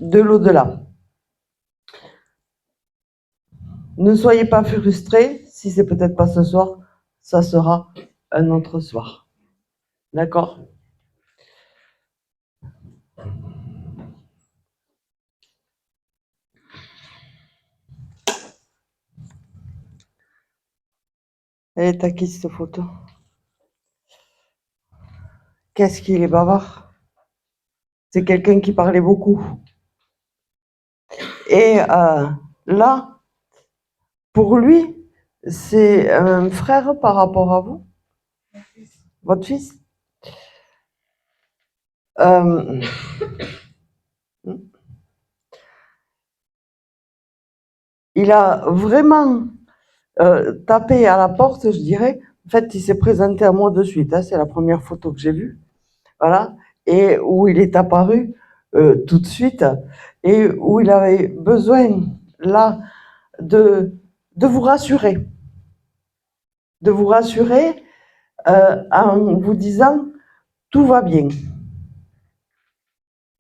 de l'au-delà. Ne soyez pas frustrés, si c'est peut-être pas ce soir, ça sera un autre soir. D'accord? Elle est à qui cette photo? Qu'est-ce qu'il est bavard? C'est quelqu'un qui parlait beaucoup. Et là, pour lui, c'est un frère par rapport à vous? Votre fils? Il a vraiment tapé à la porte, je dirais. En fait, il s'est présenté à moi de suite. Hein, c'est la première photo que j'ai vue. Voilà. Et où il est apparu tout de suite. Et où il avait besoin, là, de vous rassurer. De vous rassurer en vous disant tout va bien.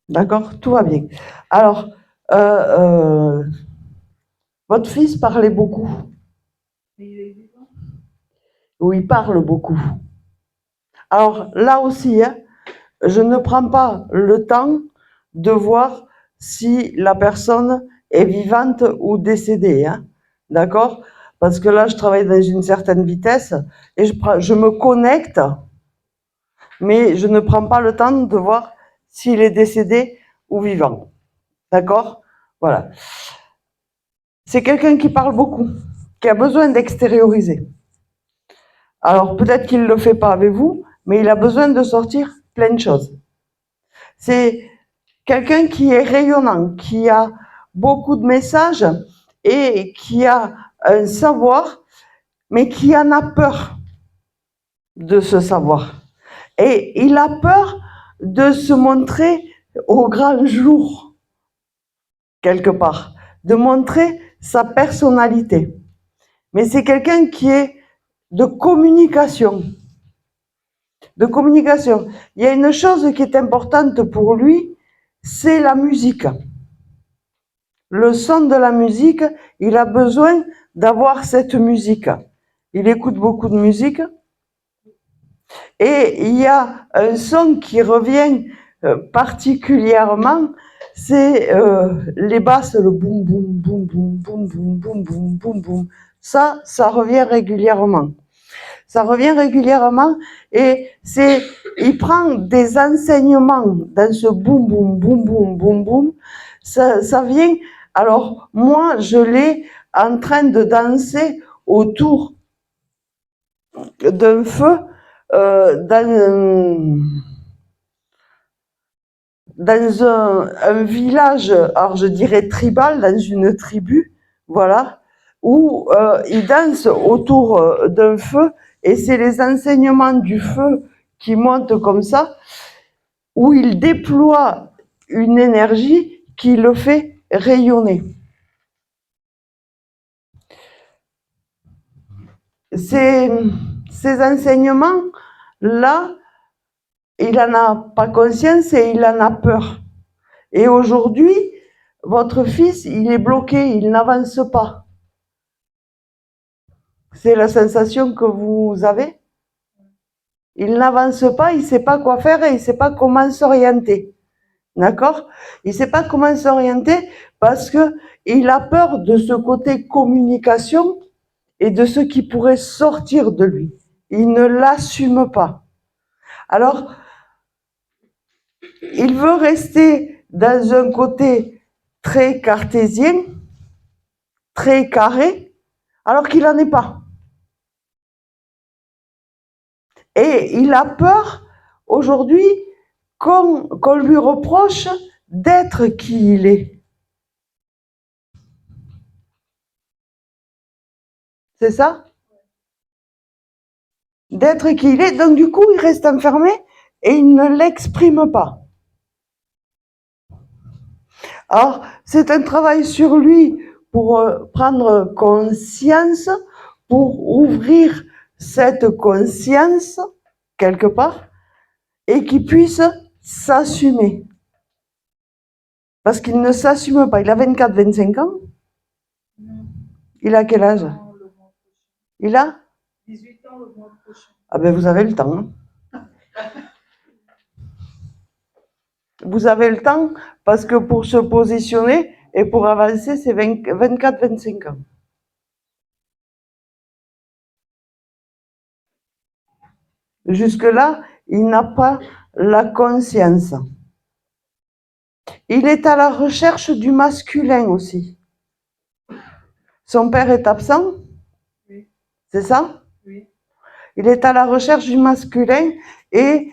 D'accord? Tout va bien. Alors, votre fils parlait beaucoup. Oui, il parle beaucoup. Alors, là aussi, hein, je ne prends pas le temps de voir si la personne est vivante ou décédée. Hein, d'accord? Parce que là, je travaille dans une certaine vitesse et je me connecte, mais je ne prends pas le temps de voir s'il est décédé ou vivant. D'accord? Voilà. C'est quelqu'un qui parle beaucoup, qui a besoin d'extérioriser. Alors peut-être qu'il ne le fait pas avec vous, mais il a besoin de sortir plein de choses. C'est quelqu'un qui est rayonnant, qui a beaucoup de messages et qui a un savoir, mais qui en a peur de ce savoir. Et il a peur de se montrer au grand jour, quelque part, de montrer sa personnalité. Mais c'est quelqu'un qui est de communication. De communication. Il y a une chose qui est importante pour lui, c'est la musique. Le son de la musique, il a besoin d'avoir cette musique. Il écoute beaucoup de musique. Et il y a un son qui revient particulièrement, c'est les basses, le boum boum boum boum boum boum boum boum boum boum. Ça revient régulièrement. Ça revient régulièrement et il prend des enseignements dans ce boum boum boum boum boum boum. Ça vient. Alors moi, je l'ai en train de danser autour d'un feu dans un village, alors je dirais tribal, dans une tribu, voilà, où ils dansent autour d'un feu, et c'est les enseignements du feu qui montent comme ça, où il déploie une énergie qui le fait rayonner. Ces enseignements-là, il n'en a pas conscience et il en a peur. Et aujourd'hui, votre fils, il est bloqué, il n'avance pas. C'est la sensation que vous avez? Il n'avance pas, il ne sait pas quoi faire et il ne sait pas comment s'orienter. D'accord? Il ne sait pas comment s'orienter parce qu'il a peur de ce côté communication et de ce qui pourrait sortir de lui. Il ne l'assume pas. Alors, il veut rester dans un côté très cartésien, très carré, alors qu'il n'en est pas. Et il a peur, aujourd'hui, qu'on lui reproche d'être qui il est. C'est ça? D'être qui il est. Donc du coup, il reste enfermé et il ne l'exprime pas. Alors, c'est un travail sur lui pour prendre conscience, pour ouvrir cette conscience, quelque part, et qu'il puisse s'assumer. Parce qu'il ne s'assume pas. Il a 24-25 ans. Il a quel âge? Il a 18 ans le mois prochain. Ah ben vous avez le temps. Hein. Vous avez le temps parce que pour se positionner et pour avancer, c'est 24-25 ans. Jusque-là, il n'a pas la conscience. Il est à la recherche du masculin aussi. Son père est absent? Oui. C'est ça? Oui. Il est à la recherche du masculin et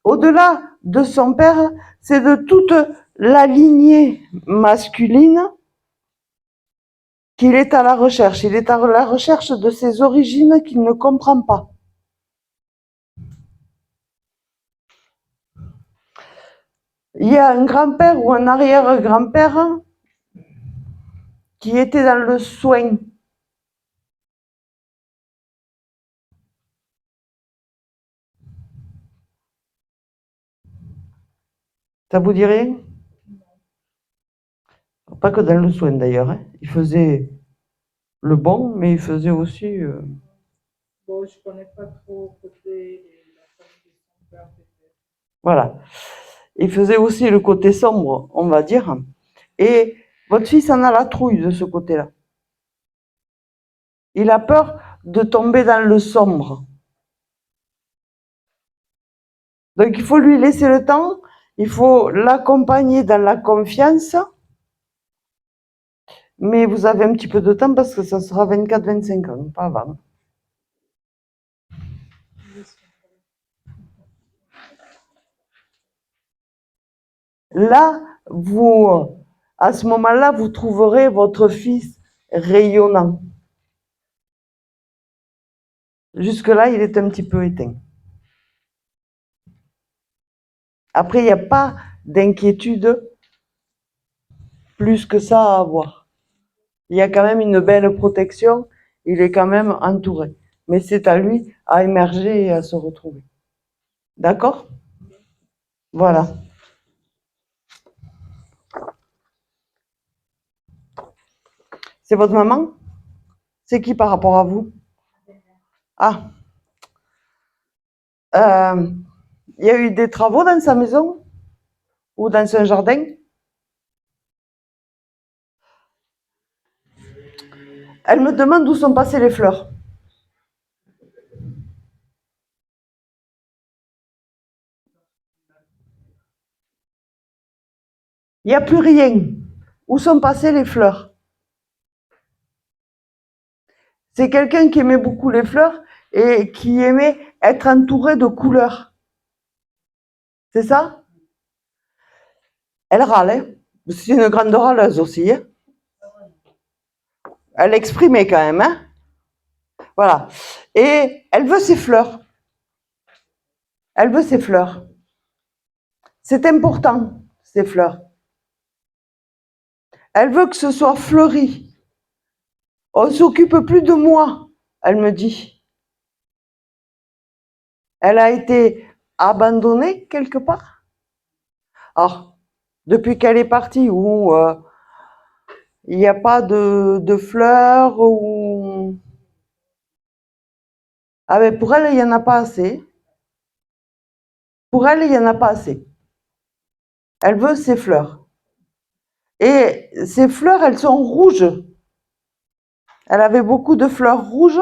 au-delà de son père, c'est de toute la lignée masculine qu'il est à la recherche. Il est à la recherche de ses origines qu'il ne comprend pas. Il y a un grand-père ou un arrière-grand-père qui était dans le soin. Ça vous dit rien? Pas que dans le soin d'ailleurs. Hein. Il faisait le bon, mais il faisait aussi... Bon, je connais pas trop côté la famille de son père peut-être. Voilà. Il faisait aussi le côté sombre, on va dire. Et votre fils en a la trouille de ce côté-là. Il a peur de tomber dans le sombre. Donc il faut lui laisser le temps, il faut l'accompagner dans la confiance, mais vous avez un petit peu de temps parce que ça sera 24-25 ans, pas avant. Là, à ce moment-là, vous trouverez votre fils rayonnant. Jusque-là, il est un petit peu éteint. Après, il n'y a pas d'inquiétude plus que ça à avoir. Il y a quand même une belle protection, il est quand même entouré. Mais c'est à lui à émerger et à se retrouver. D'accord? Voilà. C'est votre maman? C'est qui par rapport à vous? Ah. Il y a eu des travaux dans sa maison? Ou dans son jardin? Elle me demande où sont passées les fleurs. Il n'y a plus rien. Où sont passées les fleurs? C'est quelqu'un qui aimait beaucoup les fleurs et qui aimait être entouré de couleurs. C'est ça? Elle râle. Hein. C'est une grande râleuse aussi. Hein. Elle exprimait quand même. Hein. Voilà. Et elle veut ses fleurs. Elle veut ses fleurs. C'est important, ces fleurs. Elle veut que ce soit fleuri. On ne s'occupe plus de moi, elle me dit. Elle a été abandonnée quelque part. Alors, depuis qu'elle est partie, où il n'y a pas de fleurs, ou... Ah ben pour elle, il n'y en a pas assez. Pour elle, il n'y en a pas assez. Elle veut ses fleurs. Et ces fleurs, elles sont rouges. Elle avait beaucoup de fleurs rouges.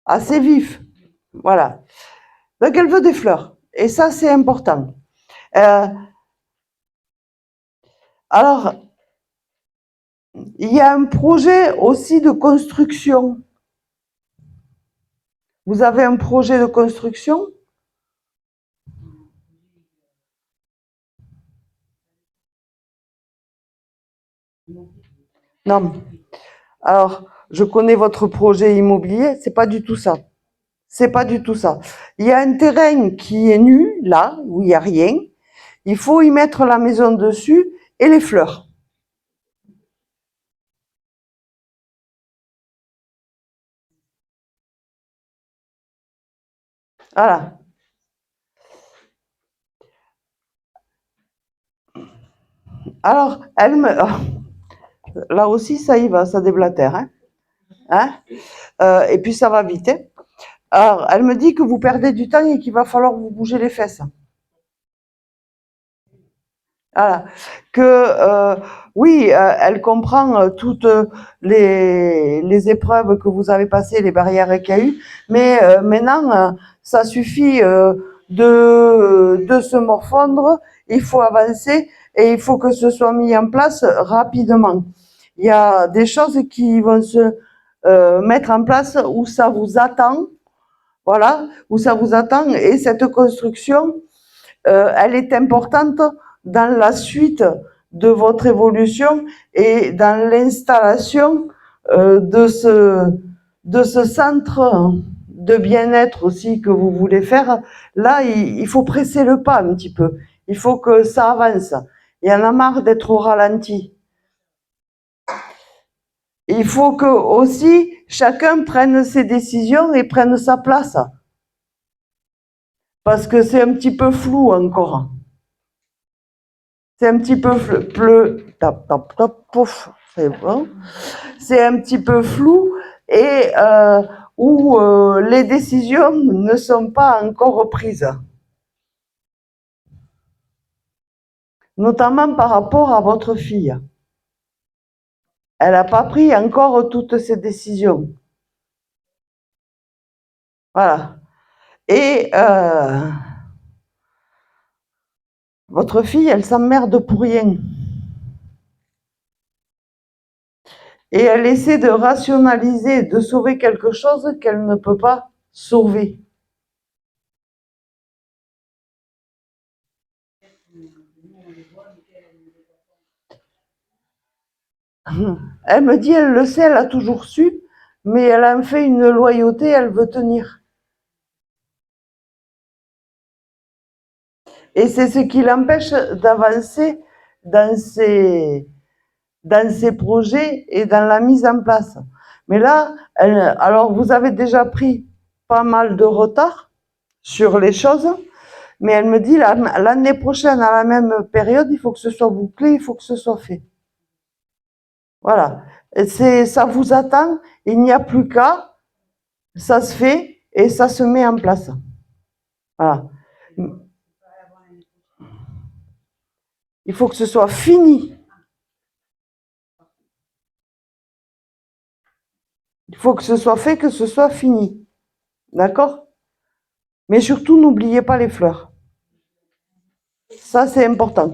Assez vif. Voilà. Donc elle veut des fleurs. Et ça, c'est important. Alors, il y a un projet aussi de construction. Vous avez un projet de construction? Non. Alors, je connais votre projet immobilier, c'est pas du tout ça. C'est pas du tout ça. Il y a un terrain qui est nu, là, où il n'y a rien. Il faut y mettre la maison dessus et les fleurs. Voilà. Alors, elle me... Là aussi, ça y va, ça déblatère. Hein. Hein et puis, ça va vite. Hein. Alors, elle me dit que vous perdez du temps et qu'il va falloir vous bouger les fesses. Voilà. Que, oui, elle comprend toutes les épreuves que vous avez passées, les barrières qu'il y a eu, mais maintenant, ça suffit de se morfondre, il faut avancer et il faut que ce soit mis en place rapidement. Il y a des choses qui vont se mettre en place où ça vous attend, voilà, où ça vous attend, et cette construction, elle est importante dans la suite de votre évolution et dans l'installation de ce centre de bien-être aussi que vous voulez faire. Là, il faut presser le pas un petit peu. Il faut que ça avance. Il y en a marre d'être au ralenti. Il faut que aussi chacun prenne ses décisions et prenne sa place. Parce que c'est un petit peu flou encore. C'est un petit peu pouf, c'est bon. C'est un petit peu flou et où les décisions ne sont pas encore prises. Notamment par rapport à votre fille. Elle n'a pas pris encore toutes ses décisions. Voilà. Et votre fille, elle s'emmerde pour rien. Et elle essaie de rationaliser, de sauver quelque chose qu'elle ne peut pas sauver. Elle me dit, elle le sait, elle a toujours su, mais elle a fait une loyauté, elle veut tenir. Et c'est ce qui l'empêche d'avancer dans ses projets et dans la mise en place. Mais là, alors vous avez déjà pris pas mal de retard sur les choses, mais elle me dit, l'année prochaine, à la même période, il faut que ce soit bouclé, il faut que ce soit fait. Voilà. Ça vous attend, il n'y a plus qu'à, ça se fait et ça se met en place. Voilà. Il faut que ce soit fini. Il faut que ce soit fait, que ce soit fini. D'accord? Mais surtout, n'oubliez pas les fleurs. Ça, c'est important.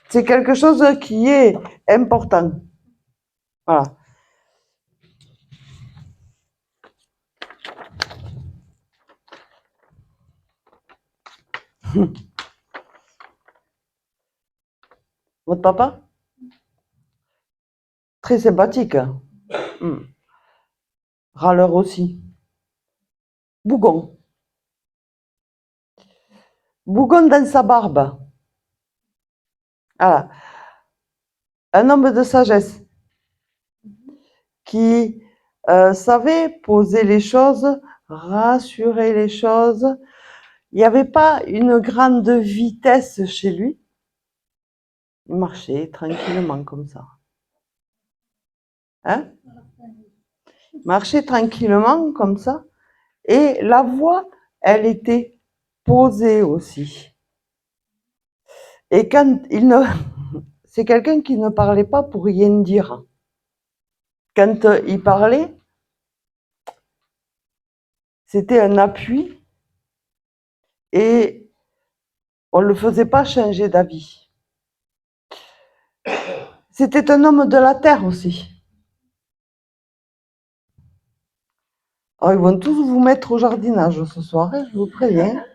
C'est quelque chose qui est important. Voilà. Votre papa? Très sympathique. Râleur aussi. Bougon. Bougon dans sa barbe. Voilà. Un homme de sagesse qui savait poser les choses, rassurer les choses. Il n'y avait pas une grande vitesse chez lui. Il marchait tranquillement comme ça. Hein? Marchait tranquillement comme ça. Et la voix, elle était posée aussi. Et quand il ne... C'est quelqu'un qui ne parlait pas pour rien dire. Quand il parlait, c'était un appui et on ne le faisait pas changer d'avis. C'était un homme de la terre aussi. Alors, ils vont tous vous mettre au jardinage ce soir, hein, je vous préviens.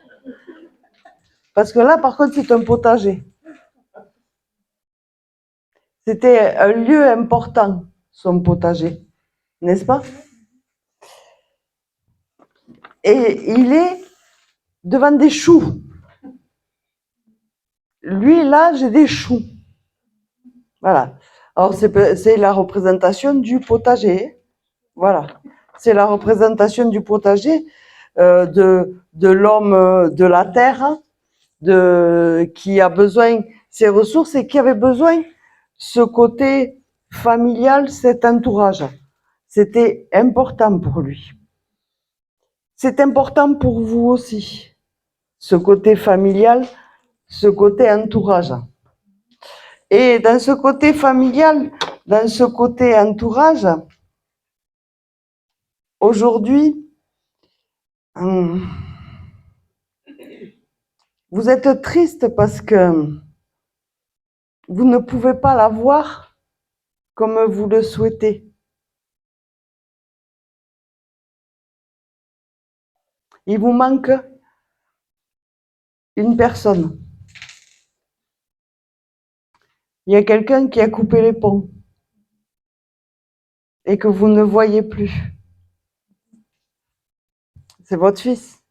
Parce que là, par contre, c'est un potager. C'était un lieu important, son potager, n'est-ce pas? Et il est devant des choux. Lui, là, j'ai des choux. Voilà. Alors, c'est la représentation du potager. Voilà. C'est la représentation du potager de l'homme de la terre qui a besoin ses ressources et qui avait besoin ce côté familial, cet entourage. C'était important pour lui. C'est important pour vous aussi, ce côté familial, ce côté entourage. Et dans ce côté familial, dans ce côté entourage, aujourd'hui, vous êtes triste parce que vous ne pouvez pas la voir comme vous le souhaitez. Il vous manque une personne. Il y a quelqu'un qui a coupé les ponts et que vous ne voyez plus. C'est votre fils.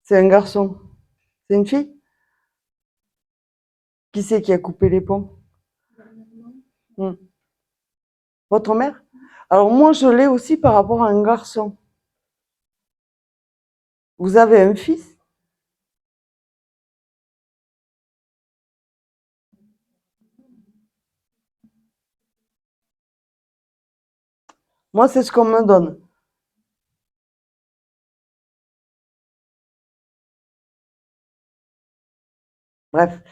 C'est un garçon. C'est une fille? Qui c'est qui a coupé les ponts? Votre mère? Alors moi, je l'ai aussi par rapport à un garçon. Vous avez un fils? Moi, c'est ce qu'on me donne. Bref.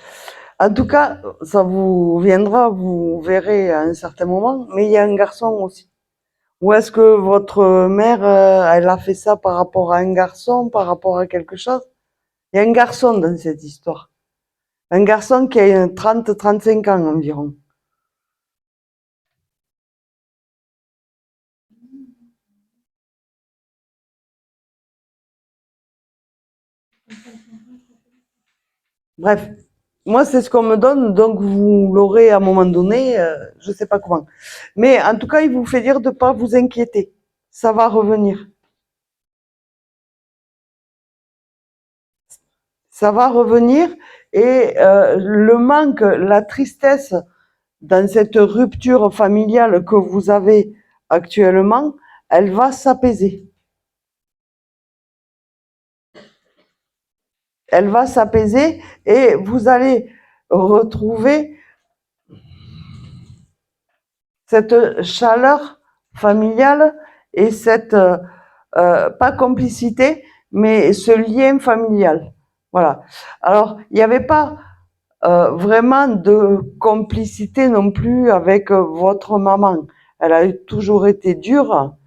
En tout cas, ça vous viendra, vous verrez à un certain moment, mais il y a un garçon aussi. Ou est-ce que votre mère, elle a fait ça par rapport à un garçon, par rapport à quelque chose? Il y a un garçon dans cette histoire. Un garçon qui a 30-35 ans environ. Bref, moi c'est ce qu'on me donne, donc vous l'aurez à un moment donné, je sais pas comment. Mais en tout cas, il vous fait dire de pas vous inquiéter. Ça va revenir. Ça va revenir et le manque, la tristesse dans cette rupture familiale que vous avez actuellement, elle va s'apaiser. Elle va s'apaiser et vous allez retrouver cette chaleur familiale et cette, pas complicité, mais ce lien familial. Voilà. Alors, il n'y avait pas vraiment de complicité non plus avec votre maman. Elle a toujours été dure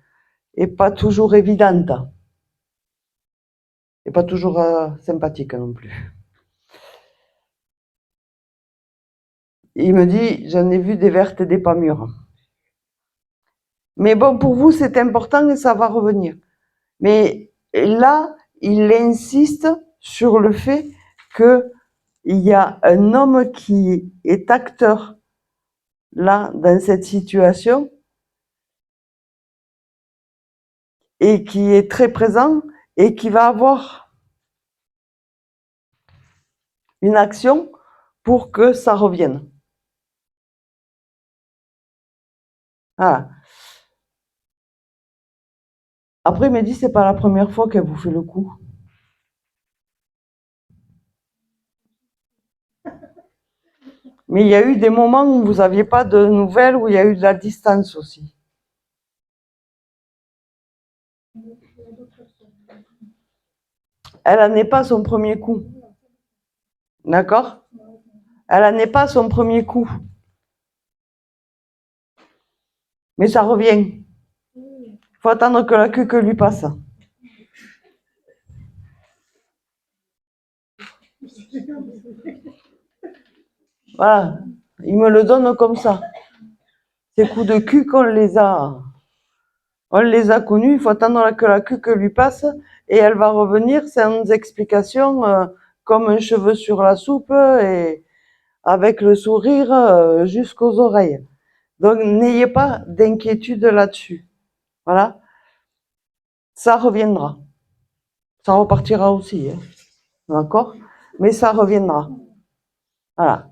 et pas toujours évidente. Et pas toujours sympathique non plus. Il me dit, j'en ai vu des vertes et des pas mûres. Mais bon, pour vous, c'est important et ça va revenir. Mais là, il insiste sur le fait qu'il y a un homme qui est acteur là, dans cette situation, et qui est très présent et qui va avoir une action pour que ça revienne. Voilà. Après, il me dit, c'est pas la première fois qu'elle vous fait le coup. Mais il y a eu des moments où vous n'aviez pas de nouvelles, où il y a eu de la distance aussi. Elle n'en est pas son premier coup. D'accord? Elle n'en est pas son premier coup. Mais ça revient. Il faut attendre que la queue lui passe. Voilà. Il me le donne comme ça. Ces coups de cul on les a connus, il faut attendre que la queue lui passe et elle va revenir sans explication, comme un cheveu sur la soupe et avec le sourire jusqu'aux oreilles. Donc n'ayez pas d'inquiétude là-dessus. Voilà. Ça reviendra. Ça repartira aussi. Hein. D'accord? Mais ça reviendra. Voilà.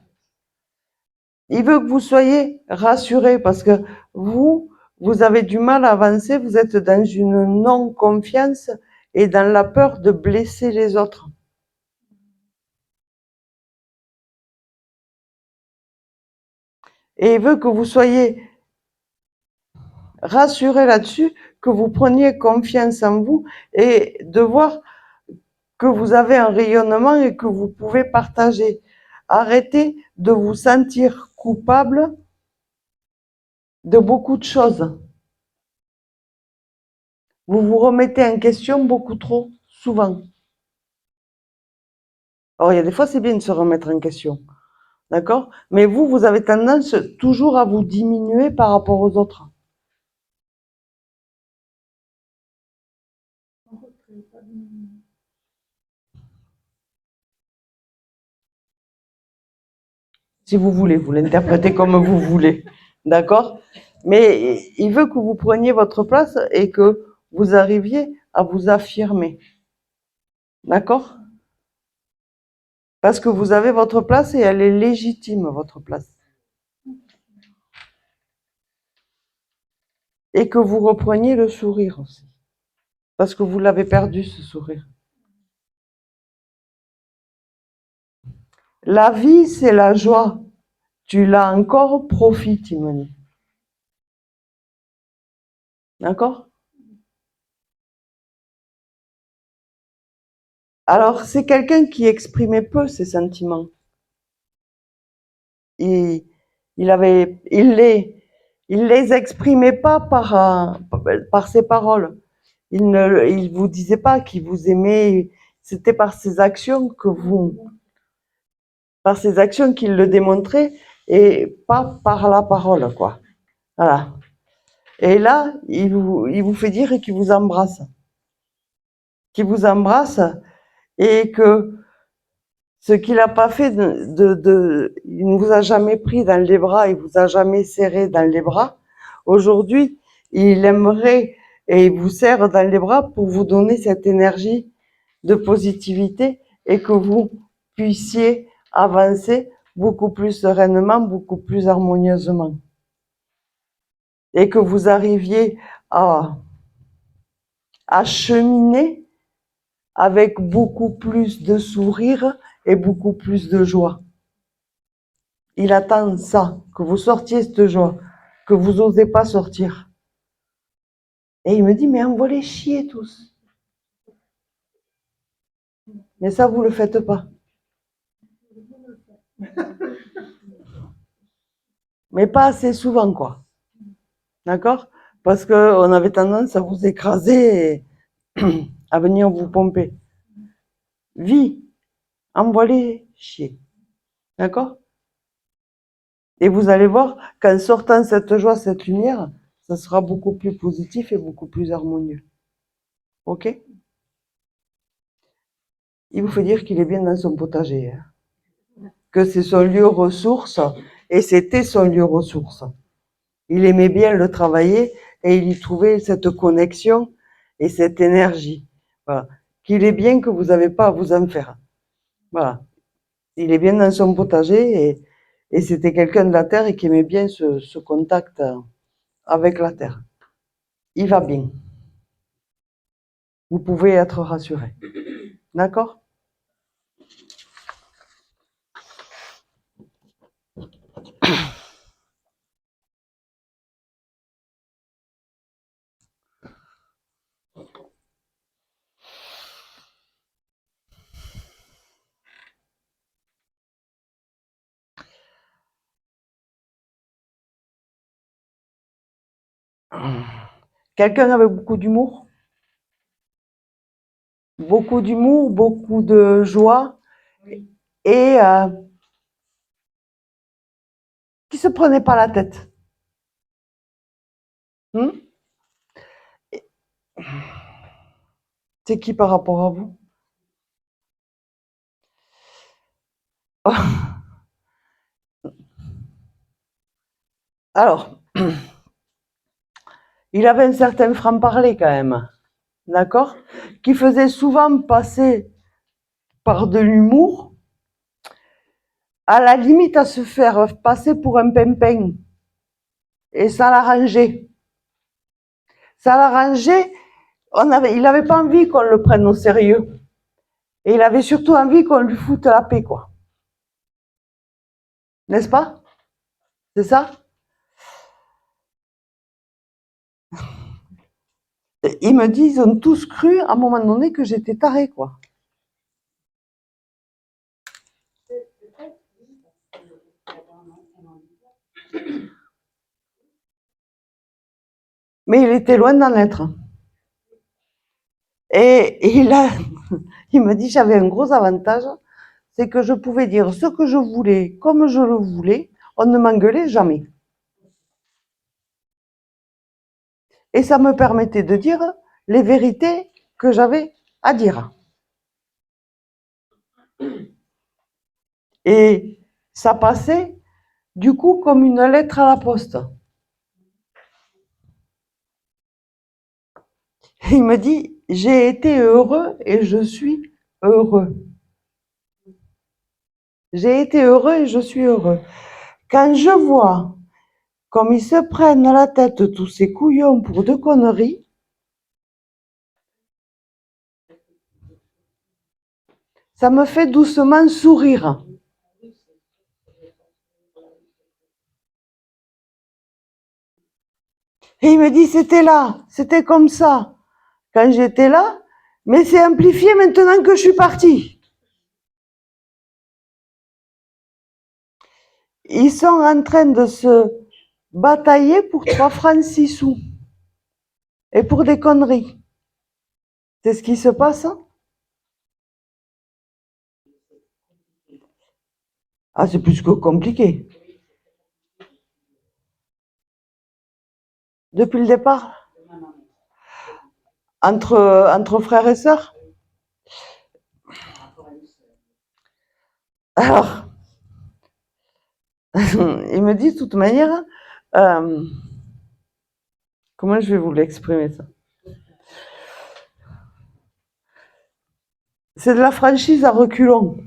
Il veut que vous soyez rassurés parce que vous avez du mal à avancer, vous êtes dans une non-confiance et dans la peur de blesser les autres. Et il veut que vous soyez rassurés là-dessus, que vous preniez confiance en vous et de voir que vous avez un rayonnement et que vous pouvez partager. Arrêtez de vous sentir coupable de beaucoup de choses. Vous vous remettez en question beaucoup trop souvent. Alors, il y a des fois, c'est bien de se remettre en question. D'accord? Mais vous avez tendance toujours à vous diminuer par rapport aux autres. Si vous voulez, vous l'interprétez comme vous voulez. D'accord? Mais il veut que vous preniez votre place et que vous arriviez à vous affirmer. D'accord? Parce que vous avez votre place et elle est légitime, votre place. Et que vous repreniez le sourire aussi. Parce que vous l'avez perdu, ce sourire. La vie, c'est la joie. Tu l'as encore, profite, il me dit. D'accord? Alors, c'est quelqu'un qui exprimait peu ses sentiments. Il les exprimait pas par ses paroles. Il vous disait pas qu'il vous aimait. C'était par ses actions par ses actions qu'il le démontrait et pas par la parole, quoi. Voilà. Et là, il vous fait dire qu'il vous embrasse. Qu'il vous embrasse et que ce qu'il n'a pas fait il ne vous a jamais pris dans les bras, il vous a jamais serré dans les bras. Aujourd'hui, il aimerait et il vous serre dans les bras pour vous donner cette énergie de positivité et que vous puissiez avancer beaucoup plus sereinement, beaucoup plus harmonieusement. Et que vous arriviez à cheminer avec beaucoup plus de sourire et beaucoup plus de joie. Il attend ça, que vous sortiez cette joie, que vous n'osez pas sortir. Et il me dit, mais envoie-les chier tous. Mais ça, vous le faites pas. Mais pas assez souvent, quoi. D'accord? Parce qu'on avait tendance à vous écraser et à venir vous pomper. Vie, envoie-les chier. D'accord? Et vous allez voir qu'en sortant cette joie, cette lumière, ça sera beaucoup plus positif et beaucoup plus harmonieux. Ok? Il vous fait dire qu'il est bien dans son potager. Hein? Que c'est son lieu ressource et c'était son lieu ressource. Il aimait bien le travailler et il y trouvait cette connexion et cette énergie. Voilà. Qu'il est bien que vous n'avez pas à vous en faire. Voilà. Il est bien dans son potager et c'était quelqu'un de la terre et qui aimait bien ce contact avec la terre. Il va bien. Vous pouvez être rassuré. D'accord? Quelqu'un avec beaucoup d'humour? Beaucoup d'humour, beaucoup de joie et qui se prenait pas la tête. C'est qui par rapport à vous? Alors, il avait un certain franc-parler quand même, d'accord? Qui faisait souvent passer par de l'humour, à la limite à se faire passer pour un pimpin. Et ça l'arrangeait. Ça l'arrangeait, il n'avait pas envie qu'on le prenne au sérieux. Et il avait surtout envie qu'on lui foute la paix, quoi. N'est-ce pas? C'est ça? Ils me disent, ils ont tous cru à un moment donné que j'étais tarée, quoi. Mais il était loin d'en être. Et il me dit, j'avais un gros avantage, c'est que je pouvais dire ce que je voulais, comme je le voulais, on ne m'engueulait jamais. Et ça me permettait de dire les vérités que j'avais à dire. Et ça passait, du coup, comme une lettre à la poste. Il me dit, j'ai été heureux et je suis heureux. J'ai été heureux et je suis heureux. Quand je vois comme ils se prennent la tête tous ces couillons pour de conneries, ça me fait doucement sourire. Et il me dit, c'était là, c'était comme ça, quand j'étais là, mais c'est amplifié maintenant que je suis partie. Ils sont en train de se batailler pour 3 francs 6 sous. Et pour des conneries. C'est ce qui se passe? Ah, c'est plus que compliqué. Depuis le départ? Entre frères et sœurs? Alors, il me dit de toute manière, comment je vais vous l'exprimer ça? C'est de la franchise à reculons.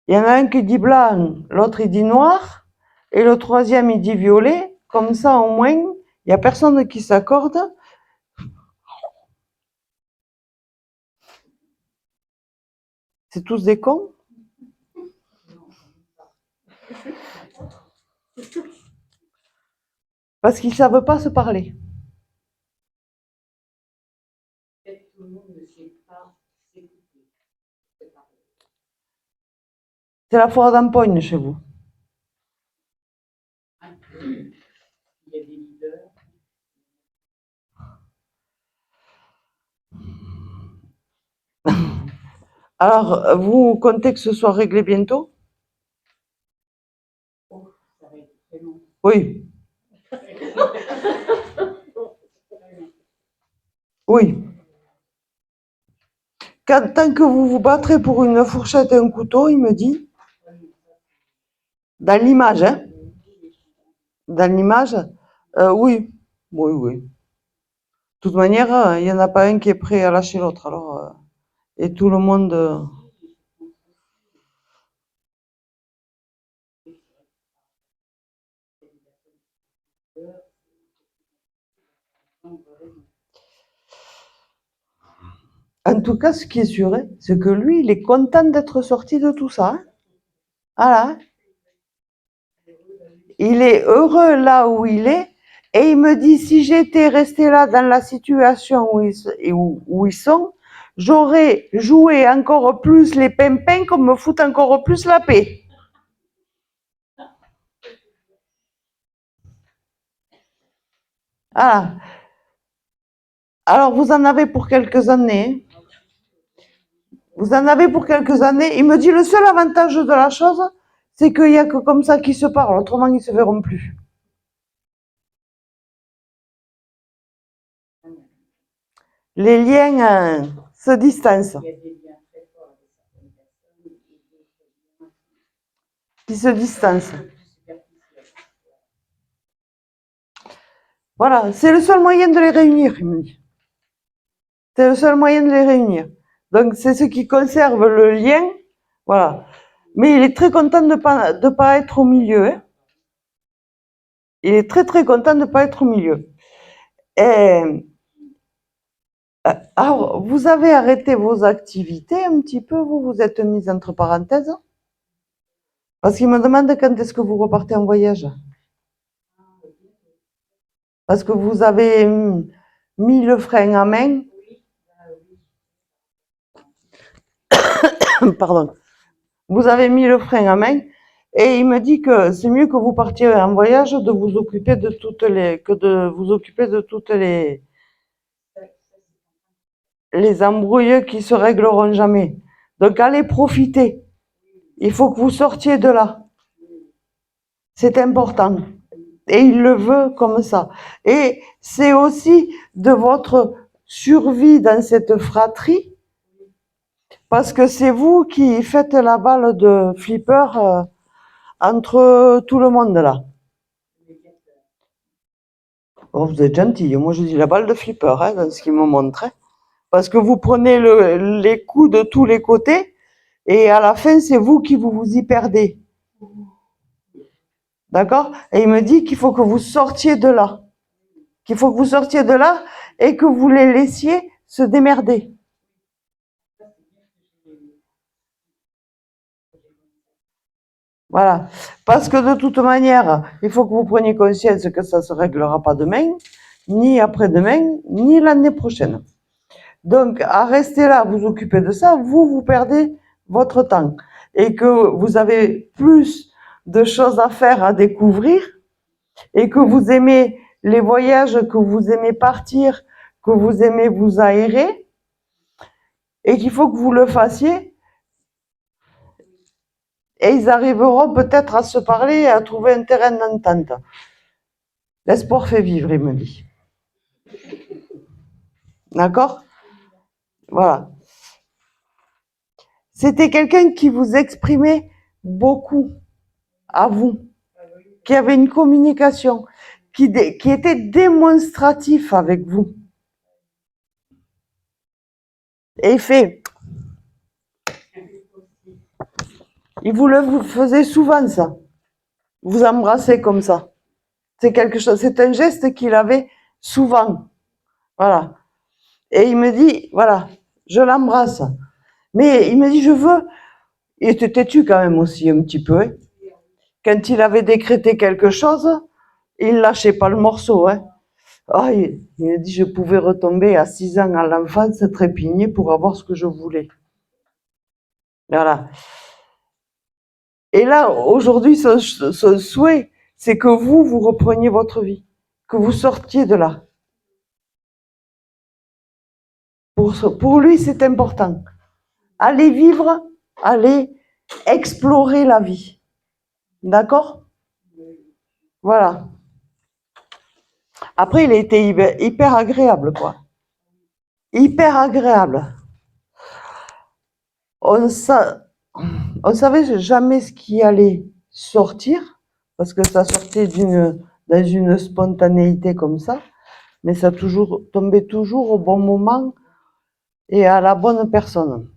Il y en a un qui dit blanc, l'autre il dit noir, et le troisième il dit violet. Comme ça, au moins, il n'y a personne qui s'accorde. C'est tous des cons. Parce qu'ils ne savent pas se parler. C'est la foire d'empoigne chez vous. Alors, vous comptez que ce soit réglé bientôt? Oui. Oui. Tant que vous vous battrez pour une fourchette et un couteau, il me dit, dans l'image, hein? Dans l'image, oui. Oui, oui. De toute manière, il n'y en a pas un qui est prêt à lâcher l'autre. Alors, et tout le monde. En tout cas, ce qui est sûr, hein, c'est que lui, il est content d'être sorti de tout ça. Hein. Voilà. Il est heureux là où il est. Et il me dit, si j'étais resté là dans la situation où ils sont, j'aurais joué encore plus les pimpins qu'on me fout encore plus la paix. Voilà. Alors, vous en avez pour quelques années. Vous en avez pour quelques années. Il me dit, le seul avantage de la chose, c'est qu'il n'y a que comme ça qu'ils se parlent. Autrement, ils ne se verront plus. Les liens se distancent. Qui se distancent. Voilà, c'est le seul moyen de les réunir, il me dit. C'est le seul moyen de les réunir. Donc, c'est ce qui conserve le lien. Voilà. Mais il est très content de pas être au milieu. Hein. Il est très, très content de ne pas être au milieu. Et, alors, vous avez arrêté vos activités un petit peu, vous vous êtes mis entre parenthèses. Parce qu'il me demande quand est-ce que vous repartez en voyage. Parce que vous avez mis le frein à main. Pardon. Vous avez mis le frein à main et il me dit que c'est mieux que vous partiez en voyage de vous occuper de toutes les que de vous occuper de toutes les embrouilles qui se régleront jamais. Donc allez profiter. Il faut que vous sortiez de là. C'est important. Et il le veut comme ça. Et c'est aussi de votre survie dans cette fratrie, parce que c'est vous qui faites la balle de flipper entre tout le monde là. Oh, vous êtes gentil. Moi, je dis la balle de flipper, hein, dans ce qu'il me montrait. Parce que vous prenez les coups de tous les côtés, et à la fin, c'est vous qui vous y perdez. D'accord? Et il me dit qu'il faut que vous sortiez de là. Qu'il faut que vous sortiez de là et que vous les laissiez se démerder. Voilà. Parce que de toute manière, il faut que vous preniez conscience que ça ne se réglera pas demain, ni après-demain, ni l'année prochaine. Donc, à rester là, vous occuper de ça, vous perdez votre temps. Et que vous avez plus de choses à faire, à découvrir, et que vous aimez les voyages, que vous aimez partir, que vous aimez vous aérer, et qu'il faut que vous le fassiez, et ils arriveront peut-être à se parler et à trouver un terrain d'entente. L'espoir fait vivre, il me dit. D'accord? Voilà. C'était quelqu'un qui vous exprimait beaucoup à vous, qui avait une communication, qui était démonstratif avec vous. Et il fait. Il vous le faisait souvent, ça. Vous embrassez comme ça. C'est quelque chose, c'est un geste qu'il avait souvent. Voilà. Et il me dit, voilà, je l'embrasse. Mais il me dit, je veux. Il était têtu quand même aussi, un petit peu. Hein. Quand il avait décrété quelque chose, il lâchait pas le morceau. Hein. Oh, il a dit, je pouvais retomber à 6 ans à l'enfance, trépigner pour avoir ce que je voulais. Voilà. Et là, aujourd'hui, ce souhait, c'est que vous repreniez votre vie, que vous sortiez de là. Pour lui, c'est important. Allez vivre, allez explorer la vie. D'accord? Voilà. Après, il a été hyper agréable, quoi. Hyper agréable. On savait jamais ce qui allait sortir, parce que ça sortait dans une spontanéité comme ça, mais ça tombait toujours au bon moment et à la bonne personne.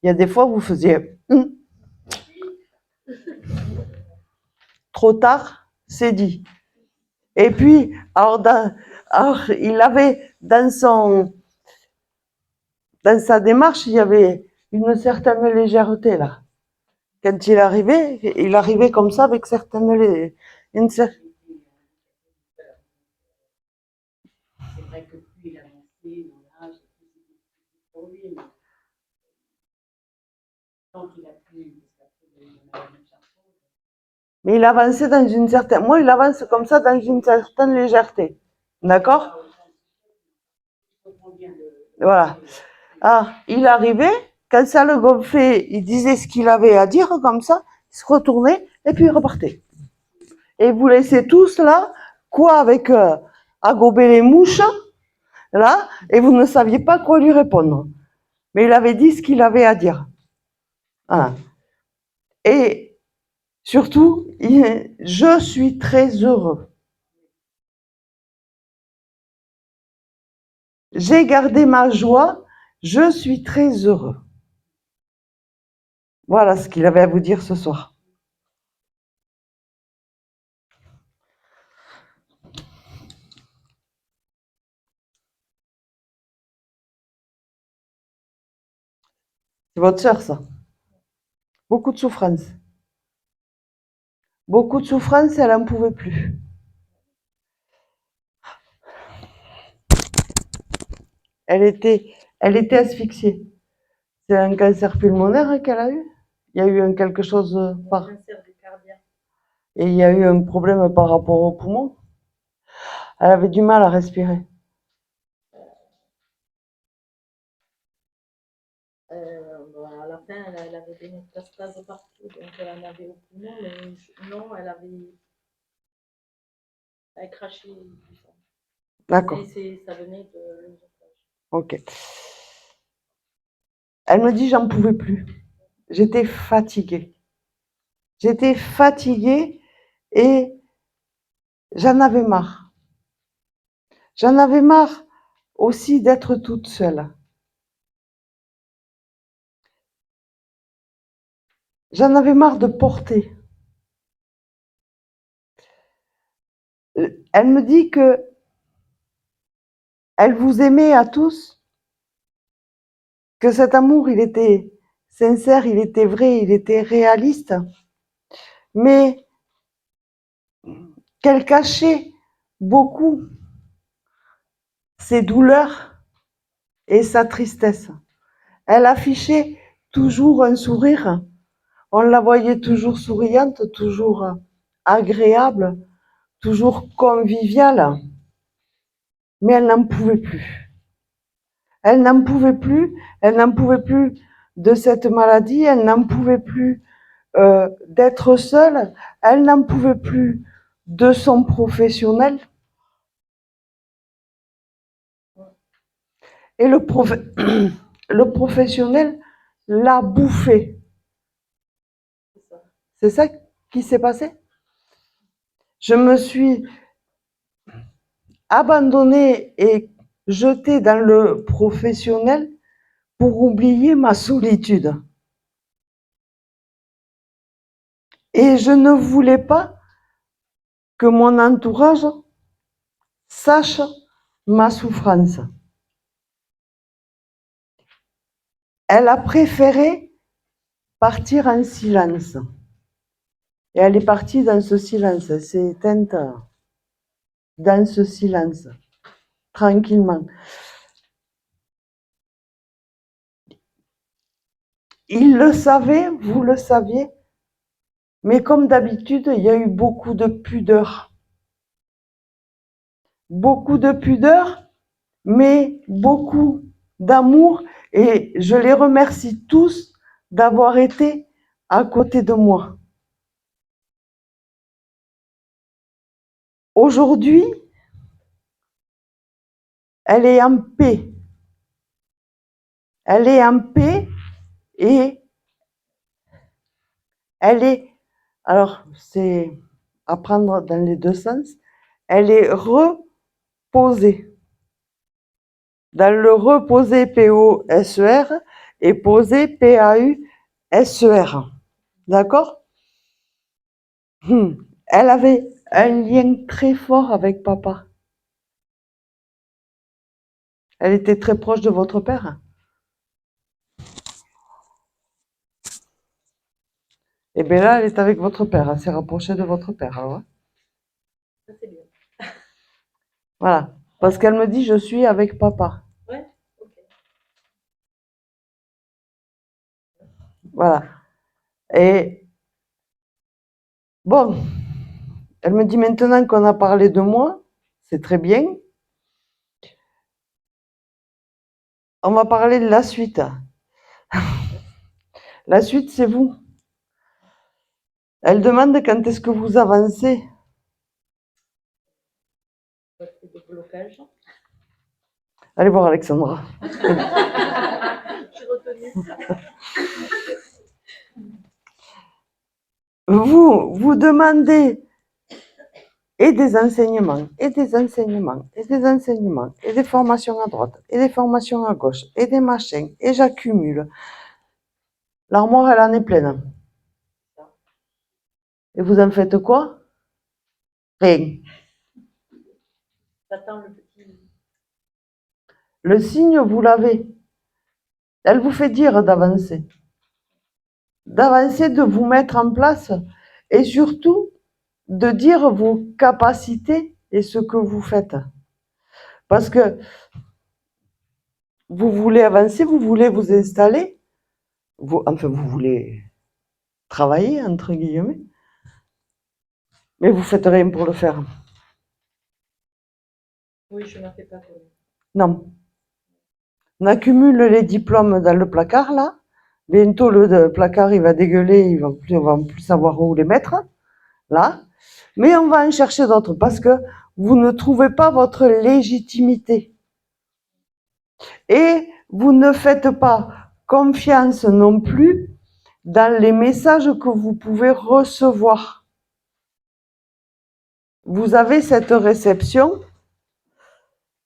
Il y a des fois, vous faisiez trop tard, c'est dit. Et puis, alors il avait dans sa démarche, il y avait une certaine légèreté là. Quand il arrivait comme ça avec une certaine. C'est vrai que plus il avançait dans l'âge, plus c'était difficile pour lui, mais tant qu'il a pu, parce qu'après il a eu la même chose. Mais il avançait dans une certaine. Moi, il avance comme ça dans une certaine légèreté. D'accord? Voilà. Ah, il arrivait, quand ça le gonflait, il disait ce qu'il avait à dire comme ça, il se retournait et puis il repartait. Et vous laissez tous là, quoi, avec à gober les mouches, là, et vous ne saviez pas quoi lui répondre. Mais il avait dit ce qu'il avait à dire. Voilà. Et surtout, je suis très heureux. J'ai gardé ma joie, je suis très heureux. Voilà ce qu'il avait à vous dire ce soir. C'est votre sœur, ça. Beaucoup de souffrance. beaucoup de souffrance, elle n'en pouvait plus. Elle était asphyxiée. C'est un cancer pulmonaire qu'elle a eu. Il y a eu quelque chose par... Cancer du cardiaque. Et il y a eu un problème par rapport au poumon. Elle avait du mal à respirer. Bon, à la fin, elle avait des métastases partout, donc elle en avait au poumon, mais non, elle crachait du sang. D'accord. Et ça venait de l'œsophage. Ok. Elle me dit, j'en pouvais plus. J'étais fatiguée. J'étais fatiguée et j'en avais marre. J'en avais marre aussi d'être toute seule. J'en avais marre de porter. Elle me dit que elle vous aimait à tous, que cet amour, il était sincère, il était vrai, il était réaliste, mais qu'elle cachait beaucoup ses douleurs et sa tristesse. Elle affichait toujours un sourire. On la voyait toujours souriante, toujours agréable, toujours conviviale. Mais elle n'en pouvait plus. Elle n'en pouvait plus. Elle n'en pouvait plus de cette maladie. Elle n'en pouvait plus d'être seule. Elle n'en pouvait plus de son professionnel. Et le professionnel l'a bouffé. C'est ça qui s'est passé? Je me suis abandonnée et jetée dans le professionnel pour oublier ma solitude. Et je ne voulais pas que mon entourage sache ma souffrance. Elle a préféré partir en silence. Et elle est partie dans ce silence, elle s'est éteinte dans ce silence, tranquillement. Il le savait, vous le saviez, mais comme d'habitude, il y a eu beaucoup de pudeur. Beaucoup de pudeur, mais beaucoup d'amour, et je les remercie tous d'avoir été à côté de moi. Aujourd'hui, elle est en paix. Elle est en paix et elle est, alors c'est à prendre dans les deux sens, elle est reposée. Dans le reposer P-O-S-E-R et poser P-A-U-S-E-R. D'accord? Elle avait un lien très fort avec papa. Elle était très proche de votre père. Et bien là, elle est avec votre père. Elle s'est rapprochée de votre père. Alors, Ça, c'est bien. voilà. Parce qu'elle me dit, je suis avec papa. Ouais, ok. Voilà. Et bon, elle me dit maintenant qu'on a parlé de moi, c'est très bien. On va parler de la suite. La suite, c'est vous. Elle demande quand est-ce que vous avancez. De blocage. Allez voir Alexandra. J'ai retenu. Vous demandez et des enseignements, et des enseignements, et des enseignements, et des formations à droite, et des formations à gauche, et des machins, et j'accumule. L'armoire, elle en est pleine. Et vous en faites quoi? Rien. J'attends le petit. Le signe, vous l'avez. Elle vous fait dire d'avancer. D'avancer, de vous mettre en place, et surtout, de dire vos capacités et ce que vous faites. Parce que vous voulez avancer, vous voulez vous installer, enfin vous voulez travailler, entre guillemets, mais vous faites rien pour le faire. Oui, je ne fais pas pour lui. Non. On accumule les diplômes dans le placard, là. Bientôt, le placard, il va dégueuler, on va plus savoir où les mettre, là. Mais on va en chercher d'autres parce que vous ne trouvez pas votre légitimité. Et vous ne faites pas confiance non plus dans les messages que vous pouvez recevoir. Vous avez cette réception,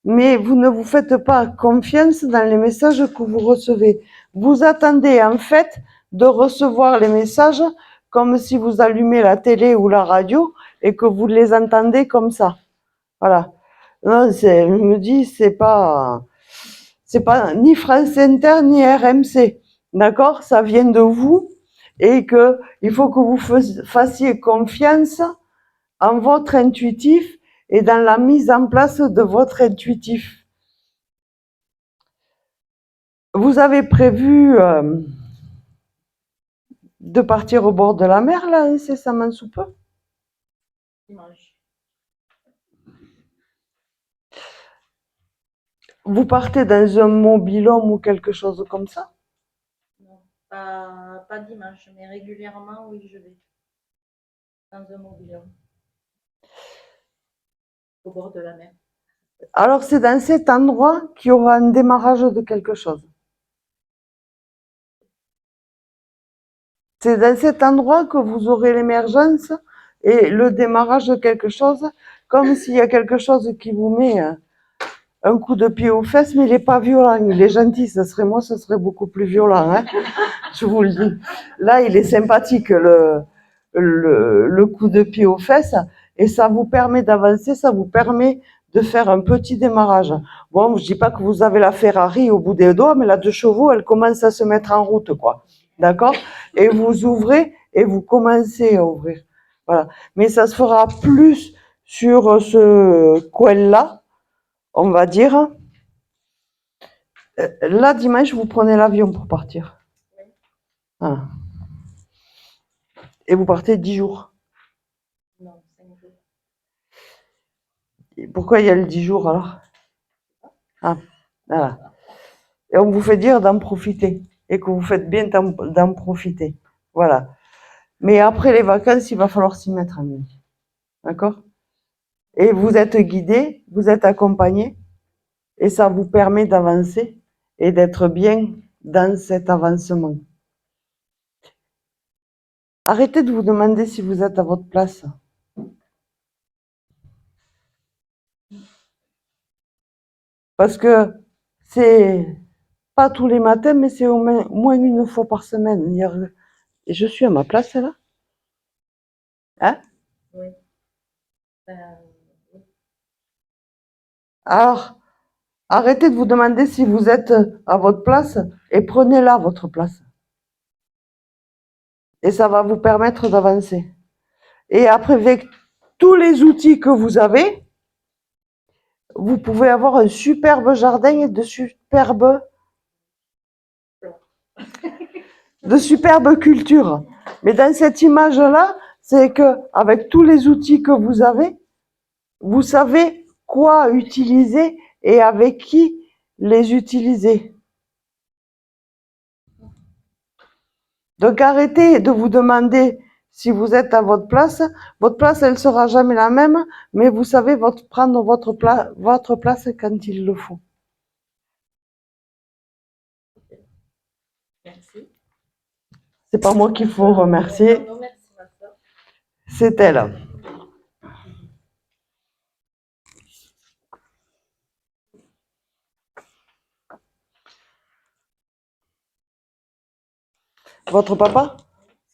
mais vous ne vous faites pas confiance dans les messages que vous recevez. Vous attendez en fait de recevoir les messages comme si vous allumez la télé ou la radio et que vous les entendez comme ça. Voilà. Non, je me dis, c'est pas ni France Inter ni RMC. D'accord? Ça vient de vous et que il faut que vous fassiez confiance en votre intuitif et dans la mise en place de votre intuitif. Vous avez prévu de partir au bord de la mer, là, incessamment sous peu? Dimanche. Vous partez dans un mobil-home ou quelque chose comme ça? Non, pas dimanche, mais régulièrement, oui, je vais. Dans un mobil-home. Au bord de la mer. Alors, c'est dans cet endroit qu'il y aura un démarrage de quelque chose. C'est dans cet endroit que vous aurez l'émergence et le démarrage de quelque chose, comme s'il y a quelque chose qui vous met un coup de pied aux fesses, mais il n'est pas violent, il est gentil. Ce serait moi, ce serait beaucoup plus violent, hein, je vous le dis. Là, il est sympathique, le coup de pied aux fesses, et ça vous permet d'avancer, ça vous permet de faire un petit démarrage. Bon, je dis pas que vous avez la Ferrari au bout des doigts, mais la 2 chevaux, elle commence à se mettre en route, quoi. D'accord? Et vous ouvrez et vous commencez à ouvrir. Voilà. Mais ça se fera plus sur ce coin-là, on va dire. Là, dimanche, vous prenez l'avion pour partir. Voilà. Et vous partez 10 jours. Non, 5 jours. Et pourquoi il y a le 10 jours alors? Ah, voilà. Et on vous fait dire d'en profiter. Et que vous faites bien d'en profiter. Voilà. Mais après les vacances, il va falloir s'y mettre, amis. D'accord? Et vous êtes guidé, vous êtes accompagné. Et ça vous permet d'avancer et d'être bien dans cet avancement. Arrêtez de vous demander si vous êtes à votre place. Parce que c'est pas tous les matins, mais c'est au moins une fois par semaine. Et je suis à ma place là? Hein? Oui. Oui. Alors, arrêtez de vous demander si vous êtes à votre place et prenez-la votre place. Et ça va vous permettre d'avancer. Et après, avec tous les outils que vous avez, vous pouvez avoir un superbe jardin et de superbes cultures. Mais dans cette image-là, c'est que avec tous les outils que vous avez, vous savez quoi utiliser et avec qui les utiliser. Donc arrêtez de vous demander si vous êtes à votre place. Votre place, elle sera jamais la même, mais vous savez prendre votre place quand il le faut. Merci. C'est pas moi qu'il faut remercier, Non, merci, ma soeur. c'est elle. Votre papa,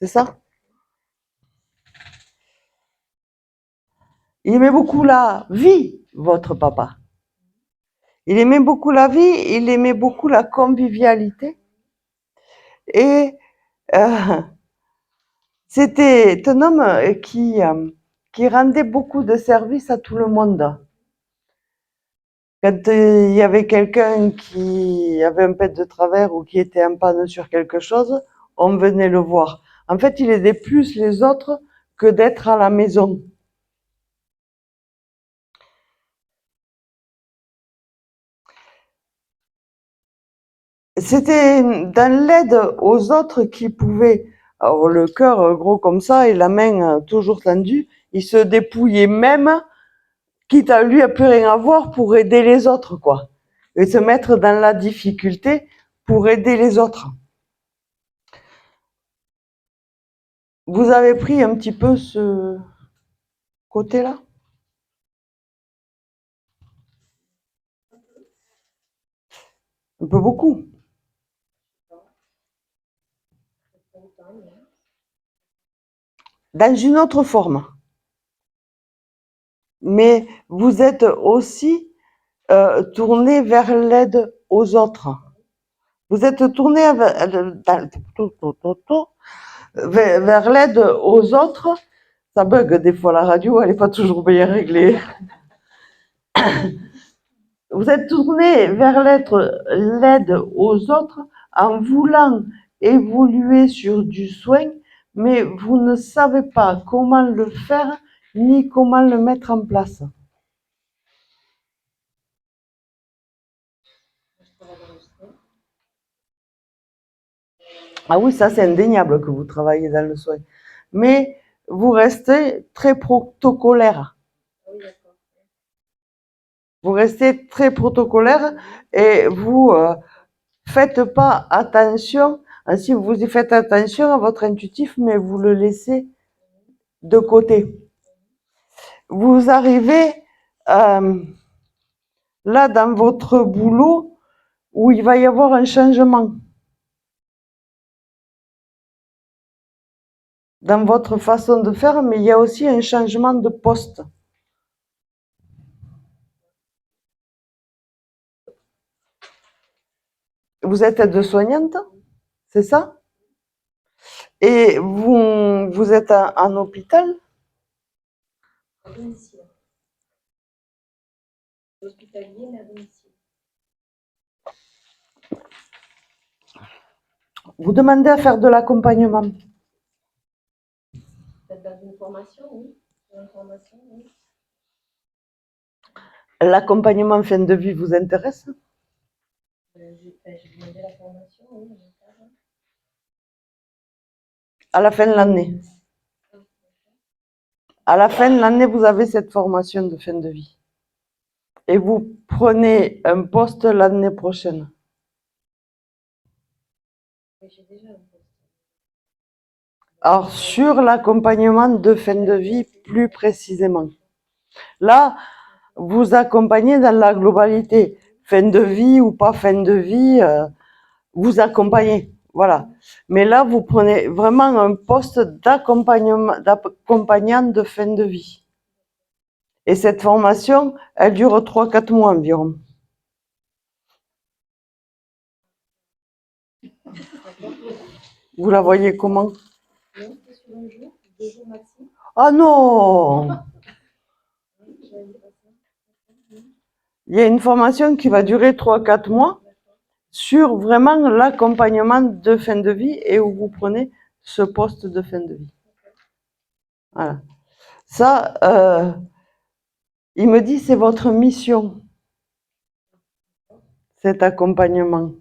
c'est ça? Il aimait beaucoup la vie, votre papa. Il aimait beaucoup la vie, il aimait beaucoup la convivialité. Et c'était un homme qui qui rendait beaucoup de services à tout le monde. Quand il y avait quelqu'un qui avait un pet de travers ou qui était en panne sur quelque chose, on venait le voir. En fait, il aidait plus les autres que d'être à la maison. C'était dans l'aide aux autres qui pouvaient avoir le cœur gros comme ça et la main toujours tendue. Il se dépouillait même, quitte à lui à plus rien avoir, pour aider les autres, quoi. Et se mettre dans la difficulté pour aider les autres. Vous avez pris un petit peu ce côté-là? Un peu beaucoup. Dans une autre forme. Mais vous êtes aussi tourné vers l'aide aux autres. Vous êtes tourné vers l'aide aux autres. Ça bug des fois la radio, elle n'est pas toujours bien réglée. Vous êtes tourné vers l'aide aux autres en voulant évoluer sur du soin, mais vous ne savez pas comment le faire ni comment le mettre en place. Ah oui, ça c'est indéniable que vous travaillez dans le soin. Mais vous restez très protocolaire. Vous restez très protocolaire et vous faites pas attention. Si vous y faites attention à votre intuitif, mais vous le laissez de côté. Vous arrivez là dans votre boulot où il va y avoir un changement dans votre façon de faire, mais il y a aussi un changement de poste. Vous êtes aide-soignante, c'est ça? Et vous êtes en hôpital? À domicile. Hospitalier, mais à domicile. Vous demandez à faire de l'accompagnement. Peut-être dans une formation, oui. Une formation, oui. L'accompagnement fin de vie vous intéresse? J'ai demandé la formation, oui. À la fin de l'année. À la fin de l'année, vous avez cette formation de fin de vie. Et vous prenez un poste l'année prochaine. Oui, j'ai déjà un poste. Alors, sur l'accompagnement de fin de vie, plus précisément. Là, vous accompagnez dans la globalité. Fin de vie ou pas fin de vie, vous accompagnez. Voilà. Mais là, vous prenez vraiment un poste d'accompagnant de fin de vie. Et cette formation, elle dure 3-4 mois environ. Vous la voyez comment? Non, c'est sur un jour, 2 jours maximum. Ah non! Il y a une formation qui va durer 3-4 mois sur vraiment l'accompagnement de fin de vie et où vous prenez ce poste de fin de vie. Voilà. Ça, il me dit, c'est votre mission, cet accompagnement.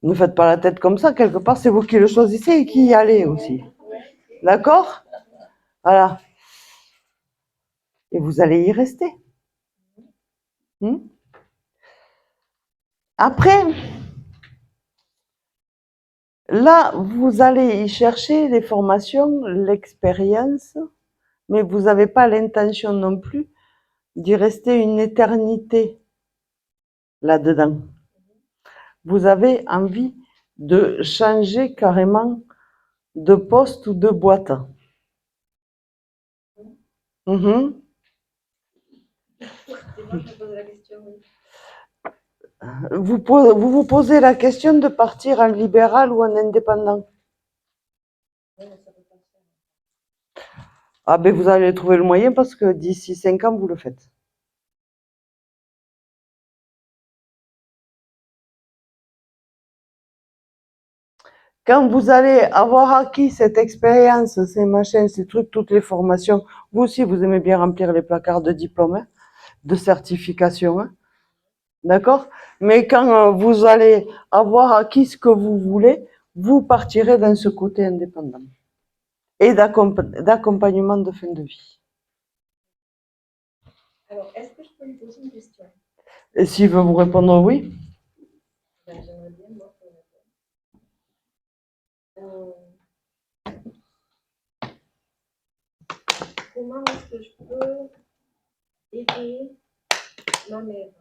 Ne faites pas la tête comme ça, quelque part, c'est vous qui le choisissez et qui y allez aussi. D'accord? Voilà. Et vous allez y rester. Après, là, vous allez y chercher les formations, l'expérience, mais vous n'avez pas l'intention non plus d'y rester une éternité là-dedans. Vous avez envie de changer carrément de poste ou de boîte. C'est moi qui me pose la question, oui. Vous vous posez la question de partir en libéral ou en indépendant? Oui, mais ça peut pas se faire. Ah ben vous allez trouver le moyen parce que d'ici 5 ans, vous le faites. Quand vous allez avoir acquis cette expérience, ces machins, ces trucs, toutes les formations, vous aussi, vous aimez bien remplir les placards de diplômes, hein, de certifications, hein, d'accord? Mais quand vous allez avoir acquis ce que vous voulez, vous partirez dans ce côté indépendant et d'accompagnement de fin de vie. Alors, est-ce que je peux lui poser une question? Et s'il veut vous répondre oui, Ben, j'aimerais bien moi qu'on réponde. Comment est-ce que je peux aider ma mère?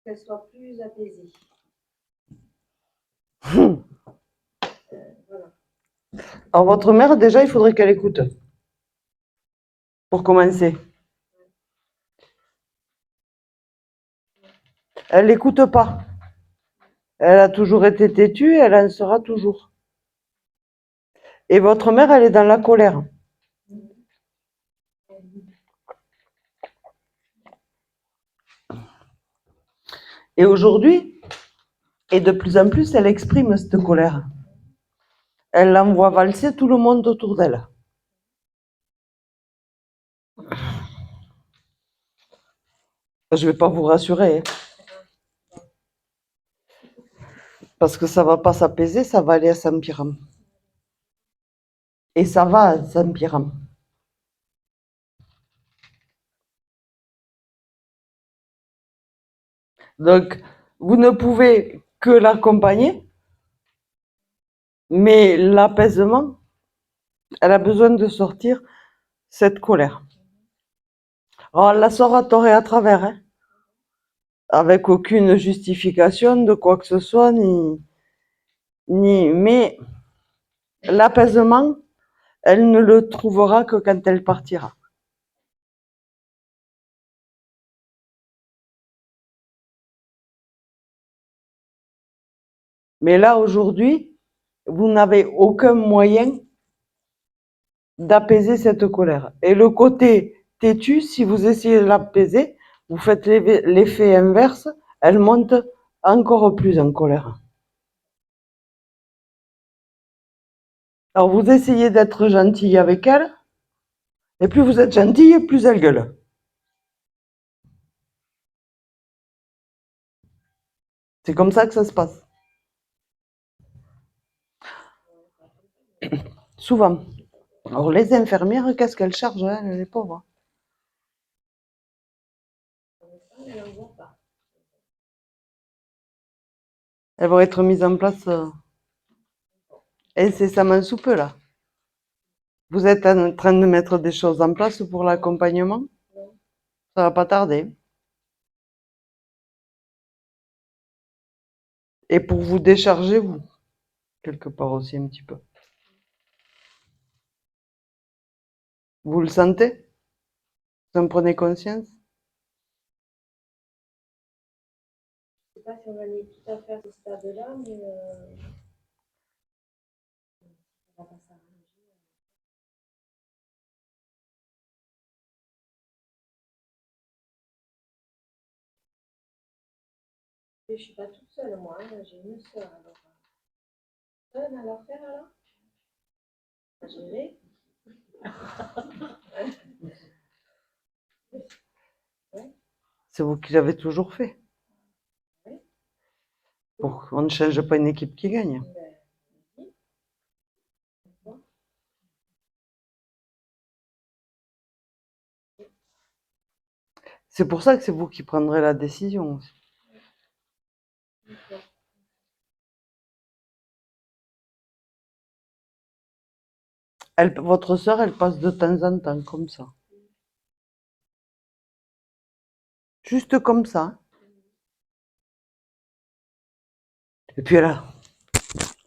Qu'elle soit plus apaisée. Voilà. alors votre mère, déjà, il faudrait qu'elle écoute. Pour commencer. Elle n'écoute pas. Elle a toujours été têtue, elle en sera toujours. Et votre mère, elle est dans la colère. Et aujourd'hui, et de plus en plus, elle exprime cette colère. Elle l'envoie valser tout le monde autour d'elle. Je ne vais pas vous rassurer, hein, parce que ça ne va pas s'apaiser, ça va aller à s'empirant. Et ça va à s'empirant. Donc, vous ne pouvez que l'accompagner, mais l'apaisement, elle a besoin de sortir cette colère. Alors, elle la sort à tort et à travers, hein, avec aucune justification de quoi que ce soit, mais l'apaisement, elle ne le trouvera que quand elle partira. Mais là, aujourd'hui, vous n'avez aucun moyen d'apaiser cette colère. Et le côté têtu, si vous essayez de l'apaiser, vous faites l'effet inverse, elle monte encore plus en colère. Alors vous essayez d'être gentil avec elle, et plus vous êtes gentil, plus elle gueule. C'est comme ça que ça se passe. Souvent. Alors les infirmières, qu'est-ce qu'elles chargent, hein, les pauvres? Elles vont être mises en place incessamment sous peu, là. Vous êtes en train de mettre des choses en place pour l'accompagnement? Ça va pas tarder. Et pour vous décharger, vous, quelque part aussi un petit peu. Vous le sentez? Vous en prenez conscience? Je ne sais pas si on en est tout à fait à ce stade-là, mais on va pas s'arranger. Je ne suis pas toute seule, moi, hein, j'ai une sœur. Alors, seule à la faire, alors? À gérer? C'est vous qui l'avez toujours fait. Oui. Pour qu'on ne change pas une équipe qui gagne. Ben, oui. C'est pour ça que c'est vous qui prendrez la décision aussi. D'accord. Votre sœur, elle passe de temps en temps comme ça. Juste comme ça. Et puis elle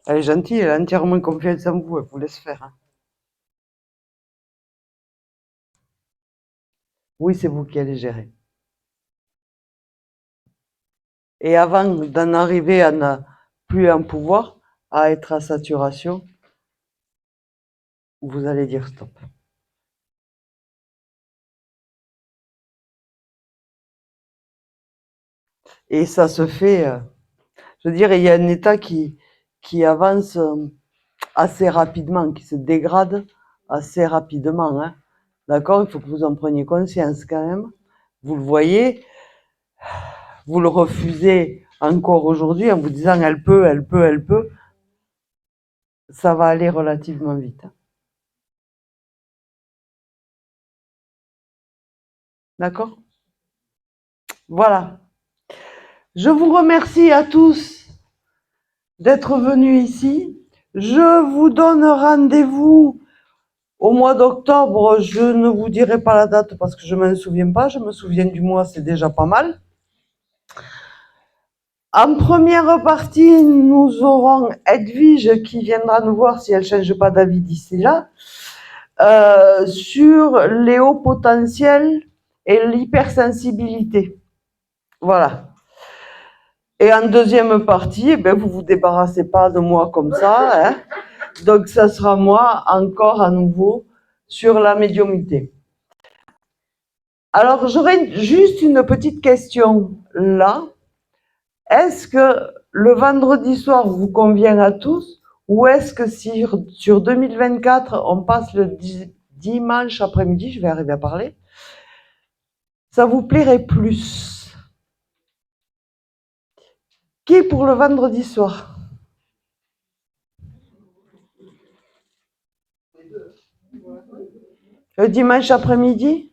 est gentille, elle a entièrement confiance en vous, elle vous laisse faire, hein. Oui, c'est vous qui allez gérer. Et avant d'en arriver à ne plus en pouvoir, à être à saturation, vous allez dire stop. Et ça se fait, je veux dire, il y a un état qui avance assez rapidement, qui se dégrade assez rapidement. Hein. D'accord? Il faut que vous en preniez conscience quand même. Vous le voyez, vous le refusez encore aujourd'hui en vous disant elle peut, elle peut, elle peut. Ça va aller relativement vite. Hein. D'accord? Voilà. Je vous remercie à tous d'être venus ici. Je vous donne rendez-vous au mois d'octobre. Je ne vous dirai pas la date parce que je ne m'en souviens pas. Je me souviens du mois, c'est déjà pas mal. En première partie, nous aurons Edwige qui viendra nous voir si elle ne change pas d'avis d'ici là, sur les hauts potentiels et l'hypersensibilité. Voilà. Et en deuxième partie, vous vous débarrassez pas de moi comme ça. Hein. Donc, ça sera moi encore à nouveau sur la médiumnité. Alors, j'aurais juste une petite question là. Est-ce que le vendredi soir vous convient à tous ou est-ce que sur 2024, on passe le dimanche après-midi, je vais arriver à parler, ça vous plairait plus? Qui est pour le vendredi soir? Le dimanche après-midi?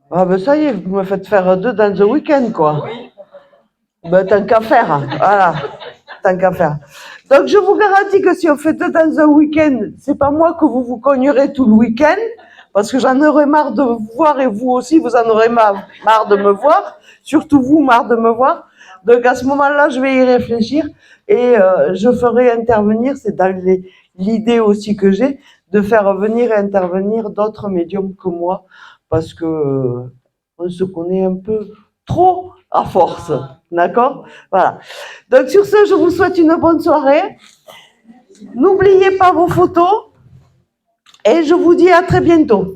Ah ben ça y est, vous me faites faire 2 dans le week-end, quoi. Ben tant qu'à faire, hein. Voilà, tant qu'à faire. Donc je vous garantis que si on fait 2 dans un week-end, c'est pas moi que vous cognerez tout le week-end, parce que j'en aurai marre de vous voir et vous aussi, vous en aurez marre de me voir, surtout vous, marre de me voir. Donc à ce moment-là, je vais y réfléchir et je ferai intervenir, c'est dans l'idée aussi que j'ai, de faire venir et intervenir d'autres médiums que moi, parce que on se connaît un peu trop à force, d'accord? Voilà. Donc sur ce, je vous souhaite une bonne soirée. N'oubliez pas vos photos et je vous dis à très bientôt.